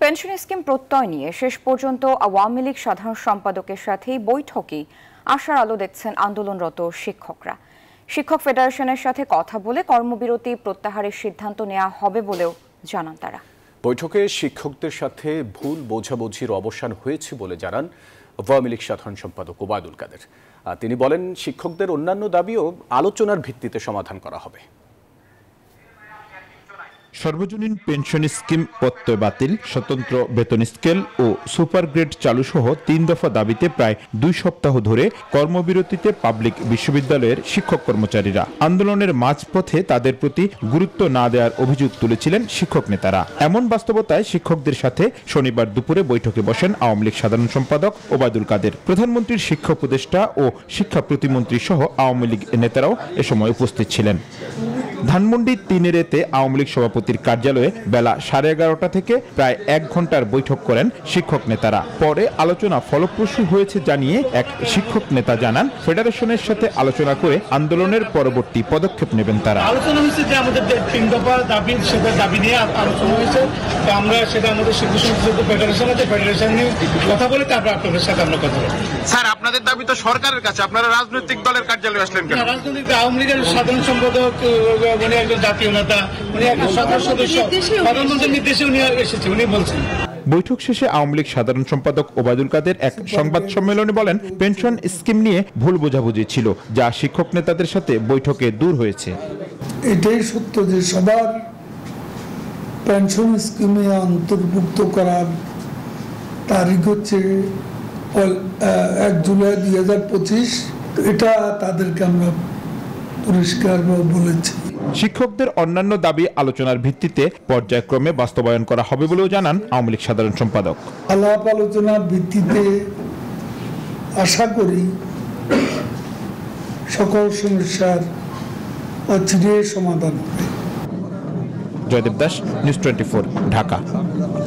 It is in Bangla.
পেনশন স্কিম প্রত্যয় নিয়ে শেষ পর্যন্ত আওয়ামী লীগ সাধারণ সম্পাদকের সাথেই বৈঠকে আশার আলো দেখছেন আন্দোলনরত শিক্ষকরা। শিক্ষক ফেডারেশনের সাথে কথা বলে কর্মবিরতি প্রত্যাহারের সিদ্ধান্ত নেওয়া হবে বলেও জানান তারা। বৈঠকে শিক্ষকদের সাথে ভুল বোঝাবুঝির অবসান হয়েছে বলে জানান আওয়ামী লীগ সাধারণ সম্পাদক ওবায়দুল কাদের। তিনি বলেন, শিক্ষকদের অন্যান্য দাবিও আলোচনার ভিত্তিতে সমাধান করা হবে। সর্বজনীন পেনশন স্কিম প্রত্যয় বাতিল, স্বতন্ত্র বেতন স্কেল ও সুপার গ্রেড চালু সহ ৩ দফা দাবিতে প্রায় ২ সপ্তাহ ধরে কর্মবিরতিতে পাবলিক বিশ্ববিদ্যালয়ের শিক্ষক কর্মচারীরা। আন্দোলনের মাঝপথে তাদের প্রতি গুরুত্ব না দেওয়ার অভিযোগ তুলেছিলেন শিক্ষক নেতারা। এমন বাস্তবতায় শিক্ষকদের সাথে শনিবার দুপুরে বৈঠকে বসেন আওয়ামী লীগ সাধারণ সম্পাদক ওবায়দুল কাদের। প্রধানমন্ত্রীর শিক্ষা উপদেষ্টা ও শিক্ষা প্রতিমন্ত্রী সহ আওয়ামী লীগ নেতারাও এ সময় উপস্থিত ছিলেন। ধানমন্ডি ৩-এতে আওয়ামী লীগ সভাপতির কার্যালয়ে বেলা 11:30 থেকে প্রায় 1 ঘন্টার বৈঠক করেন শিক্ষক নেতারা। পরে আলোচনা ফলপ্রসূ হয়েছে জানিয়ে এক শিক্ষক নেতা জানান, ফেডারেশনের সাথে আলোচনা করে আন্দোলনের পরবর্তী পদক্ষেপ নেবেন তারা। আলোচনা হয়েছে যে আমাদের 3 দফা দাবি, সেটা দাবি নিয়ে আলোচনা হয়েছে। তো আমরা সেটা আমাদের শিক্ষক সংসদ ফেডারেশন আছে, ফেডারেশন নিয়ে কথা বলে তারপর আপনাদের সাথে আমরা কথা বলবো। স্যার, আপনাদের দাবি তো সরকারের কাছে, আপনারা রাজনৈতিক দলের কার্যালয়ে আসলেন কেন? রাজনৈতিক আওয়ামী লীগের সাধারণ সম্পাদক, উনি একজন জাতীয় নেতা, উনি একজন সরকার সদস্য, প্রধানমন্ত্রীর নির্দেশে উনি এসেছে, উনি বলছেন। বৈঠক শেষে আওয়ামী লীগ সাধারণ সম্পাদক ওবায়দুল কাদের এক সংবাদ সম্মেলনে বলেন, পেনশন স্কিম নিয়ে ভুল বোঝাবুঝি ছিল, যা শিক্ষক নেতাদের সাথে বৈঠকে দূর হয়েছে। এটাই সত্য যে সবার পেনশন স্কিমে অন্তর্ভুক্ত করার তারিখ হচ্ছে 1 জুলাই 2025। এটা তাদেরকে আমরা পরিষ্কারভাবে বলেছি। শিক্ষকদের অন্যান্য দাবি আলোচনার ভিত্তিতে পর্যায়ক্রমে বাস্তবায়ন করা হবে বলেও জানান আওয়ামী লীগ সাধারণ সম্পাদক। আলাপ আলোচনার ভিত্তিতে আশা করি সকল সমস্যার অচিরেই সমাধান হবে। জয়দেব দাস, নিউজ 24, ঢাকা।